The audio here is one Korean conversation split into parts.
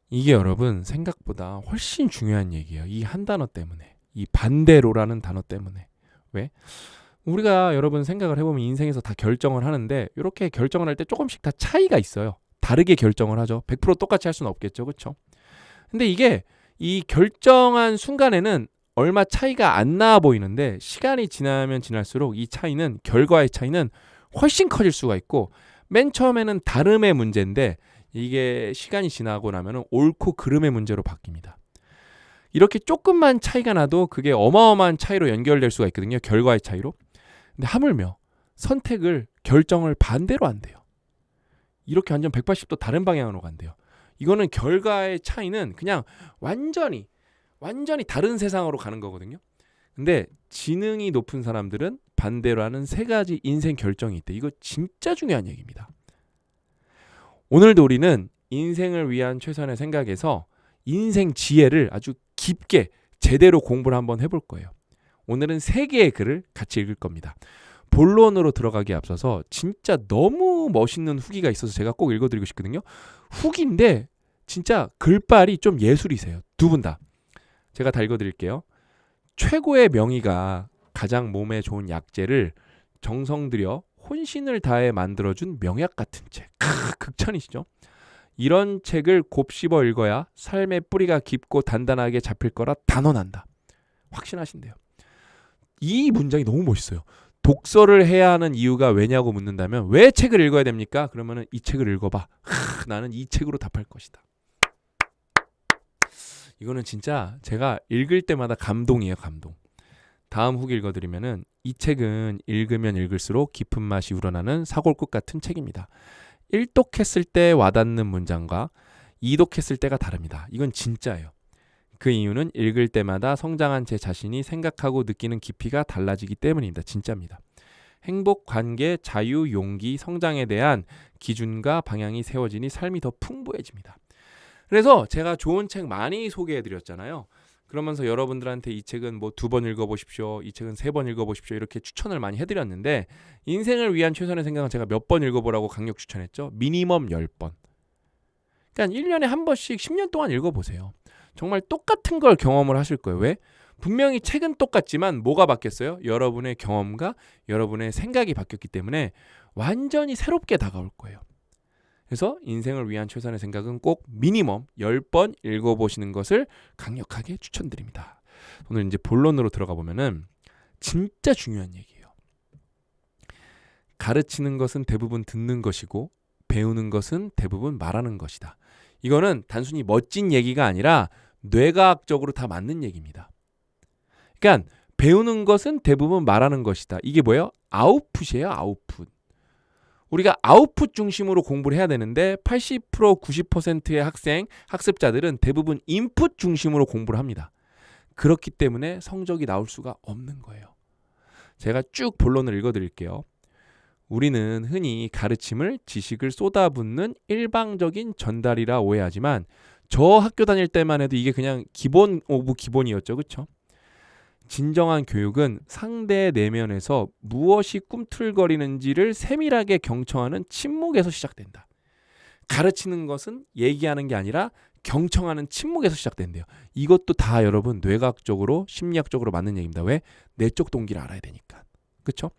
이게 여러분 생각보다 훨씬 중요한 얘기예요. 이 한 단어 때문에. 이 반대로라는 단어 때문에. 왜? 우리가 여러분 생각을 해보면 인생에서 다 결정을 하는데 이렇게 결정을 할 때 조금씩 다 차이가 있어요. 다르게 결정을 하죠. 100% 똑같이 할 수는 없겠죠. 그렇죠? 근데 이게 이 결정한 순간에는 얼마 차이가 안 나 보이는데 시간이 지나면 지날수록 이 차이는 결과의 차이는 훨씬 커질 수가 있고 맨 처음에는 다름의 문제인데 이게 시간이 지나고 나면 옳고 그름의 문제로 바뀝니다. 이렇게 조금만 차이가 나도 그게 어마어마한 차이로 연결될 수가 있거든요. 결과의 차이로. 근데 하물며 선택을 결정을 반대로 한대요. 이렇게 완전 180도 다른 방향으로 간대요. 이거는 결과의 차이는 그냥 완전히 다른 세상으로 가는 거거든요. 근데 지능이 높은 사람들은 반대로 하는 세 가지 인생 결정이 있대. 이거 진짜 중요한 얘기입니다. 오늘도 우리는 인생을 위한 최선의 생각에서 인생 지혜를 아주 깊게 제대로 공부를 한번 해볼 거예요. 오늘은 세 개의 글을 같이 읽을 겁니다. 본론으로 들어가기에 앞서서 진짜 너무 멋있는 후기가 있어서 제가 꼭 읽어드리고 싶거든요. 후기인데 진짜 글빨이 좀 예술이세요. 두 분 다. 제가 다 읽어드릴게요. 최고의 명의가 가장 몸에 좋은 약재를 정성 들여 혼신을 다해 만들어준 명약 같은 책. 극찬이시죠? 이런 책을 곱씹어 읽어야 삶의 뿌리가 깊고 단단하게 잡힐 거라 단언한다. 확신하신대요. 이 문장이 너무 멋있어요. 독서를 해야 하는 이유가 왜냐고 묻는다면 왜 책을 읽어야 됩니까? 그러면 이 책을 읽어봐. 나는 이 책으로 답할 것이다. 이거는 진짜 제가 읽을 때마다 감동이에요. 감동. 다음 후기 읽어드리면은 이 책은 읽으면 읽을수록 깊은 맛이 우러나는 사골국 같은 책입니다. 1독했을 때 와닿는 문장과 2독했을 때가 다릅니다. 이건 진짜예요. 그 이유는 읽을 때마다 성장한 제 자신이 생각하고 느끼는 깊이가 달라지기 때문입니다. 진짜입니다. 행복, 관계, 자유, 용기, 성장에 대한 기준과 방향이 세워지니 삶이 더 풍부해집니다. 그래서 제가 좋은 책 많이 소개해드렸잖아요. 그러면서 여러분들한테 이 책은 뭐 2번 읽어보십시오. 이 책은 3번 읽어보십시오. 이렇게 추천을 많이 해드렸는데 인생을 위한 최선의 생각은 제가 몇 번 읽어보라고 강력 추천했죠. 미니멈 10번. 그러니까 1년에 한 번씩 10년 동안 읽어보세요. 정말 똑같은 걸 경험을 하실 거예요. 왜? 분명히 책은 똑같지만 뭐가 바뀌었어요? 여러분의 경험과 여러분의 생각이 바뀌었기 때문에 완전히 새롭게 다가올 거예요. 그래서 인생을 위한 최선의 생각은 꼭 미니멈 10번 읽어보시는 것을 강력하게 추천드립니다. 오늘 이제 본론으로 들어가 보면은 진짜 중요한 얘기예요. 가르치는 것은 대부분 듣는 것이고 배우는 것은 대부분 말하는 것이다. 이거는 단순히 멋진 얘기가 아니라 뇌과학적으로 다 맞는 얘기입니다. 그러니까 배우는 것은 대부분 말하는 것이다. 이게 뭐예요? 아웃풋이에요. 아웃풋. 우리가 아웃풋 중심으로 공부를 해야 되는데 80% 90%의 학습자들은 대부분 인풋 중심으로 공부를 합니다. 그렇기 때문에 성적이 나올 수가 없는 거예요. 제가 쭉 본론을 읽어드릴게요. 우리는 흔히 가르침을 지식을 쏟아붓는 일방적인 전달이라 오해하지만 저 학교 다닐 때만 해도 이게 그냥 기본 오브 기본이었죠. 그렇죠? 진정한 교육은 상대의 내면에서 무엇이 꿈틀거리는지를 세밀하게 경청하는 침묵에서 시작된다. 가르치는 것은 얘기하는 게 아니라 경청하는 침묵에서 시작된대요. 이것도 다 여러분 뇌과학적으로 심리학적으로 맞는 얘기입니다. 왜? 내적 동기를 알아야 되니까. 그렇죠?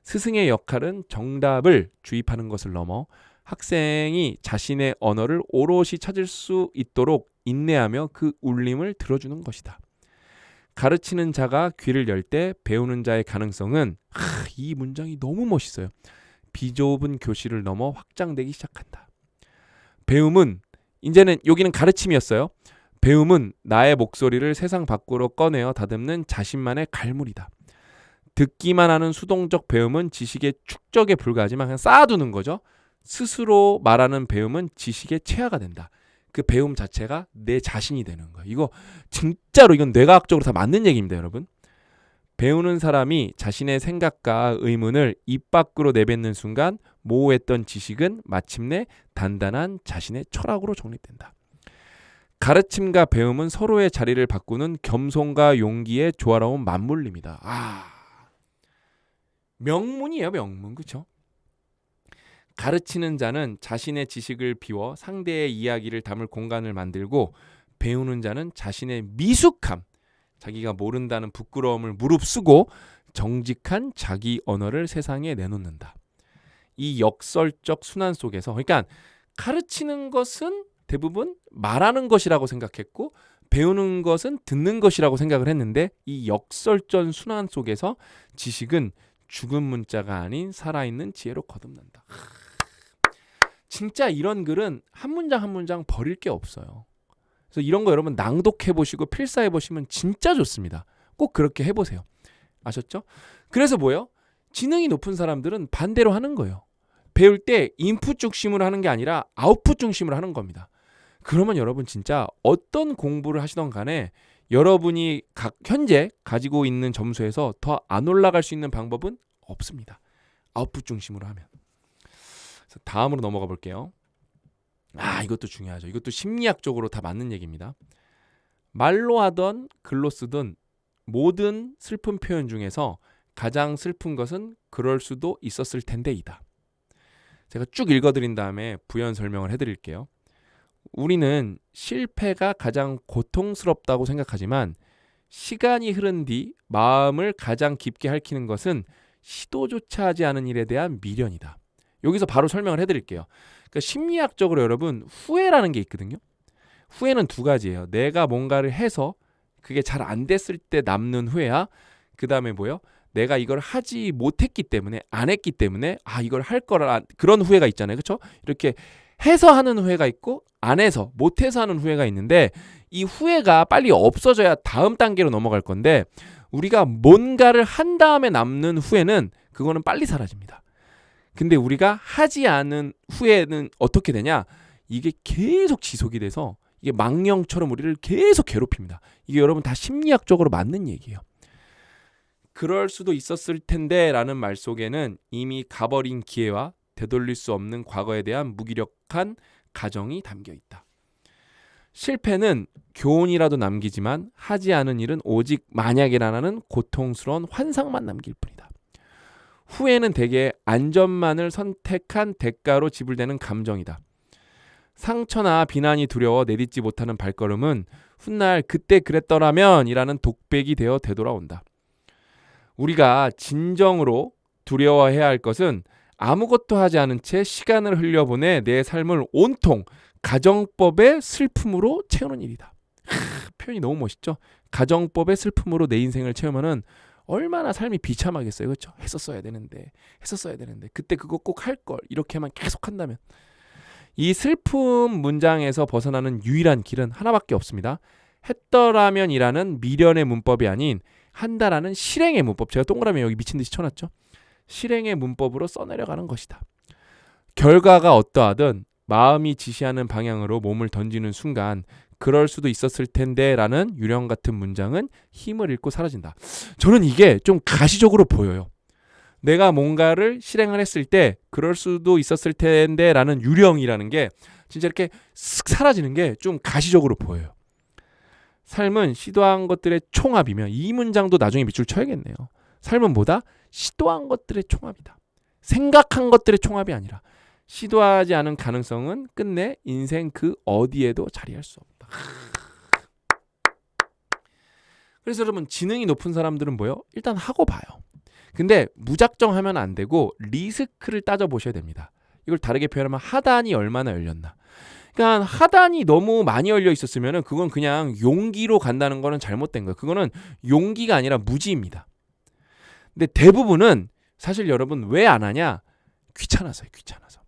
스승의 역할은 정답을 주입하는 것을 넘어 학생이 자신의 언어를 오롯이 찾을 수 있도록 인내하며 그 울림을 들어주는 것이다. 가르치는 자가 귀를 열 때 배우는 자의 가능성은 이 문장이 너무 멋있어요. 비좁은 교실을 넘어 확장되기 시작한다. 배움은 이제는 여기는 가르침이었어요. 배움은 나의 목소리를 세상 밖으로 꺼내어 다듬는 자신만의 갈무리다. 듣기만 하는 수동적 배움은 지식의 축적에 불과하지만 그냥 쌓아두는 거죠. 스스로 말하는 배움은 지식의 체화가 된다. 그 배움 자체가 내 자신이 되는 거예요. 이거 진짜로 이건 뇌과학적으로 다 맞는 얘기입니다, 여러분. 배우는 사람이 자신의 생각과 의문을 입 밖으로 내뱉는 순간 모호했던 지식은 마침내 단단한 자신의 철학으로 정립된다. 가르침과 배움은 서로의 자리를 바꾸는 겸손과 용기의 조화로운 맞물림이다. 명문이에요, 명문. 그렇죠? 가르치는 자는 자신의 지식을 비워 상대의 이야기를 담을 공간을 만들고 배우는 자는 자신의 미숙함, 자기가 모른다는 부끄러움을 무릅쓰고 정직한 자기 언어를 세상에 내놓는다. 이 역설적 순환 속에서 그러니까 가르치는 것은 대부분 말하는 것이라고 생각했고 배우는 것은 듣는 것이라고 생각을 했는데 이 역설적 순환 속에서 지식은 죽은 문자가 아닌 살아있는 지혜로 거듭난다. 진짜 이런 글은 한 문장 한 문장 버릴 게 없어요. 그래서 이런 거 여러분 낭독해보시고 필사해보시면 진짜 좋습니다. 꼭 그렇게 해보세요. 아셨죠? 그래서 뭐예요? 지능이 높은 사람들은 반대로 하는 거예요. 배울 때 인풋 중심으로 하는 게 아니라 아웃풋 중심으로 하는 겁니다. 그러면 여러분 진짜 어떤 공부를 하시던 간에 여러분이 현재 가지고 있는 점수에서 더 안 올라갈 수 있는 방법은 없습니다. 아웃풋 중심으로 하면. 그래서 다음으로 넘어가 볼게요. 이것도 중요하죠. 이것도 심리학적으로 다 맞는 얘기입니다. 말로 하던 글로 쓰던 모든 슬픈 표현 중에서 가장 슬픈 것은 그럴 수도 있었을 텐데이다. 제가 쭉 읽어드린 다음에 부연 설명을 해드릴게요. 우리는 실패가 가장 고통스럽다고 생각하지만 시간이 흐른 뒤 마음을 가장 깊게 핥히는 것은 시도조차 하지 않은 일에 대한 미련이다. 여기서 바로 설명을 해드릴게요. 그러니까 심리학적으로 여러분 후회라는 게 있거든요. 후회는 두 가지예요. 내가 뭔가를 해서 그게 잘 안 됐을 때 남는 후회야. 그 다음에 뭐요? 내가 이걸 하지 못했기 때문에 안 했기 때문에 이걸 할 거라 그런 후회가 있잖아요. 그렇죠? 이렇게 해서 하는 후회가 있고 안 해서 못해서 하는 후회가 있는데 이 후회가 빨리 없어져야 다음 단계로 넘어갈 건데 우리가 뭔가를 한 다음에 남는 후회는 그거는 빨리 사라집니다. 근데 우리가 하지 않은 후회는 어떻게 되냐? 이게 계속 지속이 돼서 이게 망령처럼 우리를 계속 괴롭힙니다. 이게 여러분 다 심리학적으로 맞는 얘기예요. 그럴 수도 있었을 텐데 라는 말 속에는 이미 가버린 기회와 되돌릴 수 없는 과거에 대한 무기력한 가정이 담겨 있다. 실패는 교훈이라도 남기지만 하지 않은 일은 오직 만약이라는 고통스러운 환상만 남길 뿐이다. 후회는 대개 안전만을 선택한 대가로 지불되는 감정이다. 상처나 비난이 두려워 내딛지 못하는 발걸음은 훗날 그때 그랬더라면 이라는 독백이 되어 되돌아온다. 우리가 진정으로 두려워해야 할 것은 아무것도 하지 않은 채 시간을 흘려보내 내 삶을 온통 가정법의 슬픔으로 채우는 일이다. 표현이 너무 멋있죠? 가정법의 슬픔으로 내 인생을 채우면은 얼마나 삶이 비참하겠어요. 그렇죠? 했었어야 되는데 그때 그거 꼭 할 걸 이렇게만 계속 한다면 이 슬픔 문장에서 벗어나는 유일한 길은 하나밖에 없습니다. 했더라면이라는 미련의 문법이 아닌 한다라는 실행의 문법. 제가 동그라미 여기 미친 듯이 쳐놨죠. 실행의 문법으로 써내려가는 것이다. 결과가 어떠하든 마음이 지시하는 방향으로 몸을 던지는 순간 그럴 수도 있었을 텐데 라는 유령 같은 문장은 힘을 잃고 사라진다. 저는 이게 좀 가시적으로 보여요. 내가 뭔가를 실행을 했을 때 그럴 수도 있었을 텐데 라는 유령이라는 게 진짜 이렇게 쓱 사라지는 게 좀 가시적으로 보여요. 삶은 시도한 것들의 총합이며 이 문장도 나중에 밑줄 쳐야겠네요. 삶은 뭐다? 시도한 것들의 총합이다. 생각한 것들의 총합이 아니라 시도하지 않은 가능성은 끝내 인생 그 어디에도 자리할 수 없다. 그래서 여러분 지능이 높은 사람들은 뭐예요? 일단 하고 봐요. 근데 무작정 하면 안 되고 리스크를 따져보셔야 됩니다. 이걸 다르게 표현하면 하단이 얼마나 열렸나. 그러니까 하단이 너무 많이 열려 있었으면 그건 그냥 용기로 간다는 거는 잘못된 거예요. 그거는 용기가 아니라 무지입니다. 근데 대부분은 사실 여러분 왜 안 하냐? 귀찮아서요. 귀찮아서.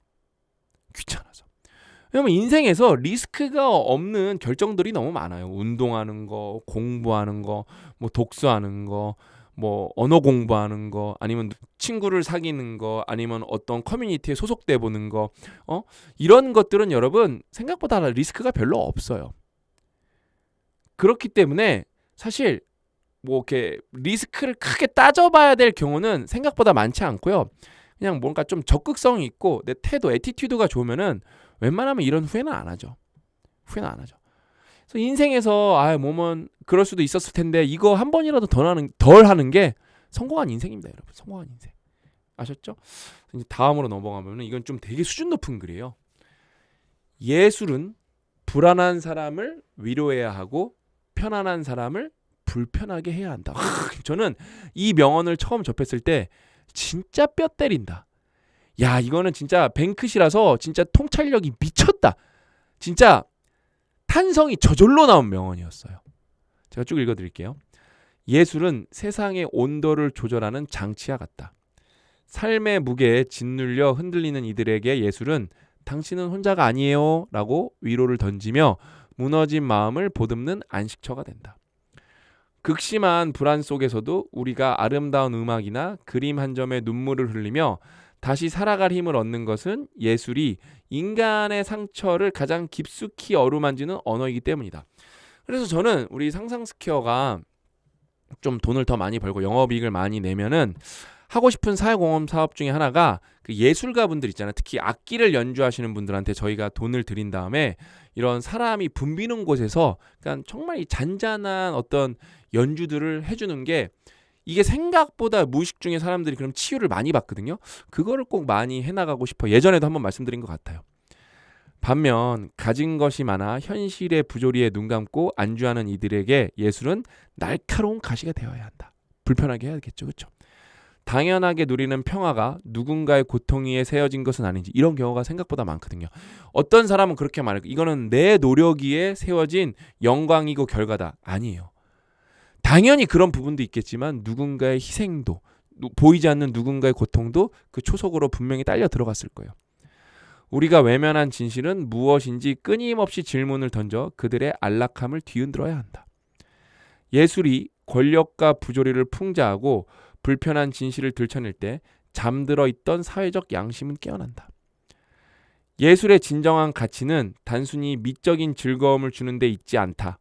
왜냐면 인생에서 리스크가 없는 결정들이 너무 많아요. 운동하는 거, 공부하는 거, 뭐 독서하는 거, 뭐 언어 공부하는 거, 아니면 친구를 사귀는 거, 아니면 어떤 커뮤니티에 소속돼 보는 거, 이런 것들은 여러분 생각보다 리스크가 별로 없어요. 그렇기 때문에 사실 뭐 이렇게 리스크를 크게 따져봐야 될 경우는 생각보다 많지 않고요. 그냥 뭔가 좀 적극성이 있고 내 태도, 애티튜드가 좋으면은 웬만하면 이런 후회는 안 하죠. 그래서 인생에서 뭐면 그럴 수도 있었을 텐데 이거 한 번이라도 덜 하는 게 성공한 인생입니다, 여러분. 성공한 인생. 아셨죠? 이제 다음으로 넘어가면 이건 좀 되게 수준 높은 글이에요. 예술은 불안한 사람을 위로해야 하고 편안한 사람을 불편하게 해야 한다. 저는 이 명언을 처음 접했을 때 진짜 뼈 때린다. 야, 이거는 진짜 뱅크시라서 진짜 통찰력이 미쳤다. 진짜 탄성이 저절로 나온 명언이었어요. 제가 쭉 읽어드릴게요. 예술은 세상의 온도를 조절하는 장치와 같다. 삶의 무게에 짓눌려 흔들리는 이들에게 예술은 당신은 혼자가 아니에요 라고 위로를 던지며 무너진 마음을 보듬는 안식처가 된다. 극심한 불안 속에서도 우리가 아름다운 음악이나 그림 한 점에 눈물을 흘리며 다시 살아갈 힘을 얻는 것은 예술이 인간의 상처를 가장 깊숙이 어루만지는 언어이기 때문이다. 그래서 저는 우리 상상스퀘어가 좀 돈을 더 많이 벌고 영업이익을 많이 내면은 하고 싶은 사회공헌 사업 중에 하나가 그 예술가 분들 있잖아요. 특히 악기를 연주하시는 분들한테 저희가 돈을 드린 다음에 이런 사람이 붐비는 곳에서 그러니까 정말 이 잔잔한 어떤 연주들을 해주는 게 이게 생각보다 무의식 중에 사람들이 그럼 치유를 많이 받거든요. 그거를 꼭 많이 해나가고 싶어. 예전에도 한번 말씀드린 것 같아요. 반면 가진 것이 많아 현실의 부조리에 눈 감고 안주하는 이들에게 예술은 날카로운 가시가 되어야 한다. 불편하게 해야겠죠. 그렇죠? 당연하게 누리는 평화가 누군가의 고통 위에 세워진 것은 아닌지 이런 경우가 생각보다 많거든요. 어떤 사람은 그렇게 말해요. 이거는 내 노력 위에 세워진 영광이고 결과다. 아니에요. 당연히 그런 부분도 있겠지만 누군가의 희생도 보이지 않는 누군가의 고통도 그 초석으로 분명히 딸려 들어갔을 거예요. 우리가 외면한 진실은 무엇인지 끊임없이 질문을 던져 그들의 안락함을 뒤흔들어야 한다. 예술이 권력과 부조리를 풍자하고 불편한 진실을 들춰낼 때 잠들어 있던 사회적 양심은 깨어난다. 예술의 진정한 가치는 단순히 미적인 즐거움을 주는 데 있지 않다.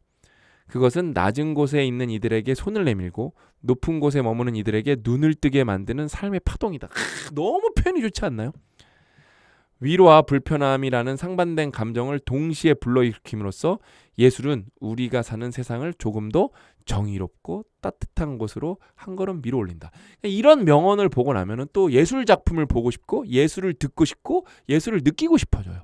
그것은 낮은 곳에 있는 이들에게 손을 내밀고 높은 곳에 머무는 이들에게 눈을 뜨게 만드는 삶의 파동이다. 너무 표현이 좋지 않나요? 위로와 불편함이라는 상반된 감정을 동시에 불러일으킴으로써 예술은 우리가 사는 세상을 조금 더 정의롭고 따뜻한 곳으로 한 걸음 밀어 올린다. 이런 명언을 보고 나면은 또 예술 작품을 보고 싶고 예술을 듣고 싶고 예술을 느끼고 싶어져요.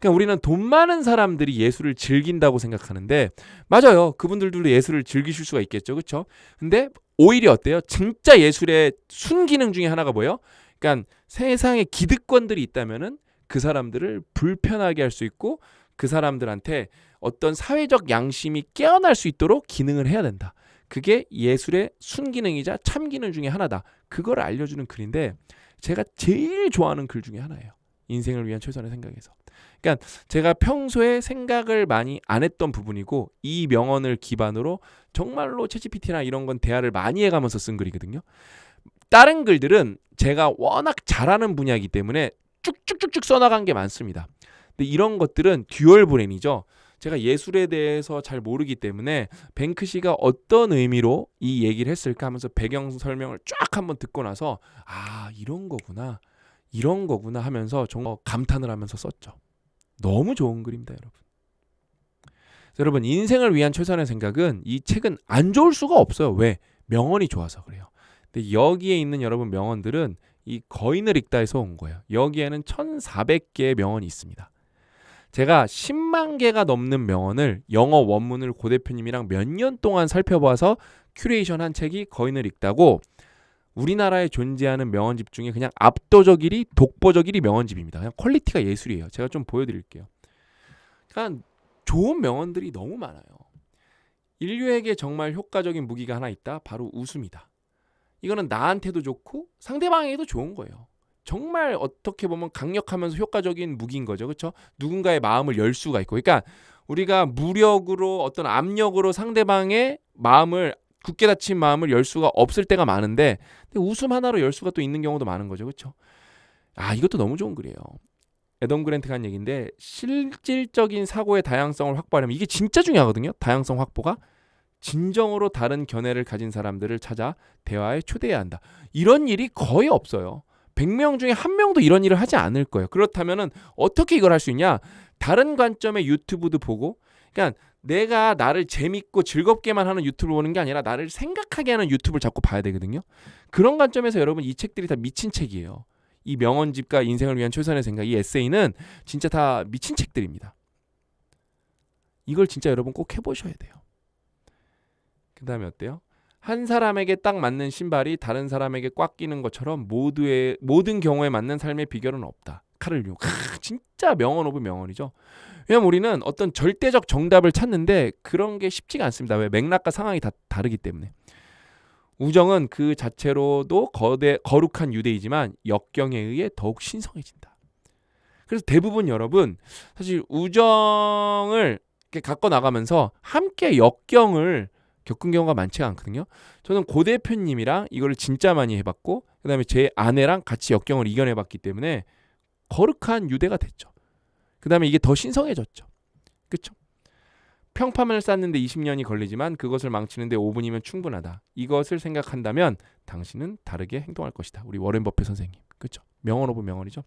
그러니까 우리는 돈 많은 사람들이 예술을 즐긴다고 생각하는데 맞아요. 그분들도 예술을 즐기실 수가 있겠죠. 그렇죠? 근데 오히려 어때요? 진짜 예술의 순기능 중에 하나가 뭐예요? 그러니까 세상에 기득권들이 있다면은 그 사람들을 불편하게 할 수 있고 그 사람들한테 어떤 사회적 양심이 깨어날 수 있도록 기능을 해야 된다. 그게 예술의 순기능이자 참기능 중에 하나다. 그걸 알려주는 글인데 제가 제일 좋아하는 글 중에 하나예요. 인생을 위한 최선의 생각에서. 그러니까 제가 평소에 생각을 많이 안 했던 부분이고 이 명언을 기반으로 정말로 챗GPT나 이런 건 대화를 많이 해가면서 쓴 글이거든요. 다른 글들은 제가 워낙 잘하는 분야이기 때문에 쭉쭉쭉쭉 써나간 게 많습니다. 근데 이런 것들은 듀얼 브레인이죠. 제가 예술에 대해서 잘 모르기 때문에 뱅크시가 어떤 의미로 이 얘기를 했을까 하면서 배경 설명을 쫙 한번 듣고 나서 아 이런 거구나 하면서 정말 감탄을 하면서 썼죠. 너무 좋은 글입니다, 여러분. 여러분 인생을 위한 최선의 생각은 이 책은 안 좋을 수가 없어요. 왜? 명언이 좋아서 그래요. 근데 여기에 있는 여러분 명언들은 이 거인을 읽다에서 온 거예요. 여기에는 1400개의 명언이 있습니다. 제가 10만 개가 넘는 명언을 영어 원문을 고 대표님이랑 몇 년 동안 살펴봐서 큐레이션한 책이 거인을 읽다고 우리나라에 존재하는 명언집 중에 그냥 압도적 1위, 독보적 1위 명언집입니다. 그냥 퀄리티가 예술이에요. 제가 좀 보여드릴게요. 그러니까 좋은 명언들이 너무 많아요. 인류에게 정말 효과적인 무기가 하나 있다. 바로 웃음이다. 이거는 나한테도 좋고 상대방에게도 좋은 거예요. 정말 어떻게 보면 강력하면서 효과적인 무기인 거죠. 그렇죠? 누군가의 마음을 열 수가 있고. 그러니까 우리가 무력으로 어떤 압력으로 상대방의 마음을 굳게 닫힌 마음을 열 수가 없을 때가 많은데 웃음 하나로 열 수가 또 있는 경우도 많은 거죠. 그렇죠? 아, 이것도 너무 좋은 글이에요. 애덤 그랜트가 한 얘기인데 실질적인 사고의 다양성을 확보하려면 이게 진짜 중요하거든요. 다양성 확보가. 진정으로 다른 견해를 가진 사람들을 찾아 대화에 초대해야 한다. 이런 일이 거의 없어요. 100명 중에 1명도 이런 일을 하지 않을 거예요. 그렇다면 어떻게 이걸 할 수 있냐? 다른 관점의 유튜브도 보고 그러니까 내가 나를 재밌고 즐겁게만 하는 유튜브를 보는 게 아니라 나를 생각하게 하는 유튜브를 자꾸 봐야 되거든요. 그런 관점에서 여러분 이 책들이 다 미친 책이에요. 이 명언집과 인생을 위한 최선의 생각, 이 에세이는 진짜 다 미친 책들입니다. 이걸 진짜 여러분 꼭 해보셔야 돼요. 그 다음에 어때요? 한 사람에게 딱 맞는 신발이 다른 사람에게 꽉 끼는 것처럼 모든 경우에 맞는 삶의 비결은 없다. 카를 융. 진짜 명언 오브 명언이죠. 왜냐면 우리는 어떤 절대적 정답을 찾는데 그런 게 쉽지가 않습니다. 왜? 맥락과 상황이 다 다르기 때문에. 우정은 그 자체로도 거룩한 유대이지만 역경에 의해 더욱 신성해진다. 그래서 대부분 여러분 사실 우정을 이렇게 갖고 나가면서 함께 역경을 겪은 경우가 많지가 않거든요. 저는 고 대표님이랑 이거를 진짜 많이 해봤고 그다음에 제 아내랑 같이 역경을 이겨내봤기 때문에 거룩한 유대가 됐죠. 그다음에 이게 더 신성해졌죠. 그렇죠? 평판을 쌓는데 20년이 걸리지만 그것을 망치는데 5분이면 충분하다. 이것을 생각한다면 당신은 다르게 행동할 것이다. 우리 워렌 버핏 선생님. 그렇죠? 명언 오브 명언이죠.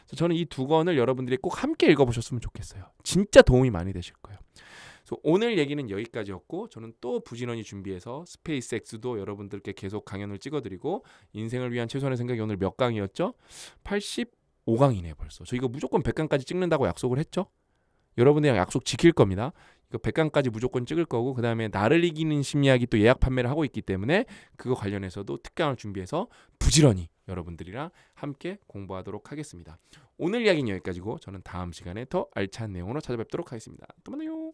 그래서 저는 이 두 권을 여러분들이 꼭 함께 읽어보셨으면 좋겠어요. 진짜 도움이 많이 되실 거예요. 그래서 오늘 얘기는 여기까지였고 저는 또 부지런히 준비해서 스페이스X도 여러분들께 계속 강연을 찍어드리고 인생을 위한 최선의 생각이 오늘 몇 강이었죠? 85강이네요 벌써. 저 이거 무조건 100강까지 찍는다고 약속을 했죠? 여러분들이랑 약속 지킬 겁니다. 이거 100강까지 무조건 찍을 거고 그 다음에 나를 이기는 심리학이 또 예약 판매를 하고 있기 때문에 그거 관련해서도 특강을 준비해서 부지런히 여러분들이랑 함께 공부하도록 하겠습니다. 오늘 이야기는 여기까지고 저는 다음 시간에 더 알찬 내용으로 찾아뵙도록 하겠습니다. 또 만나요.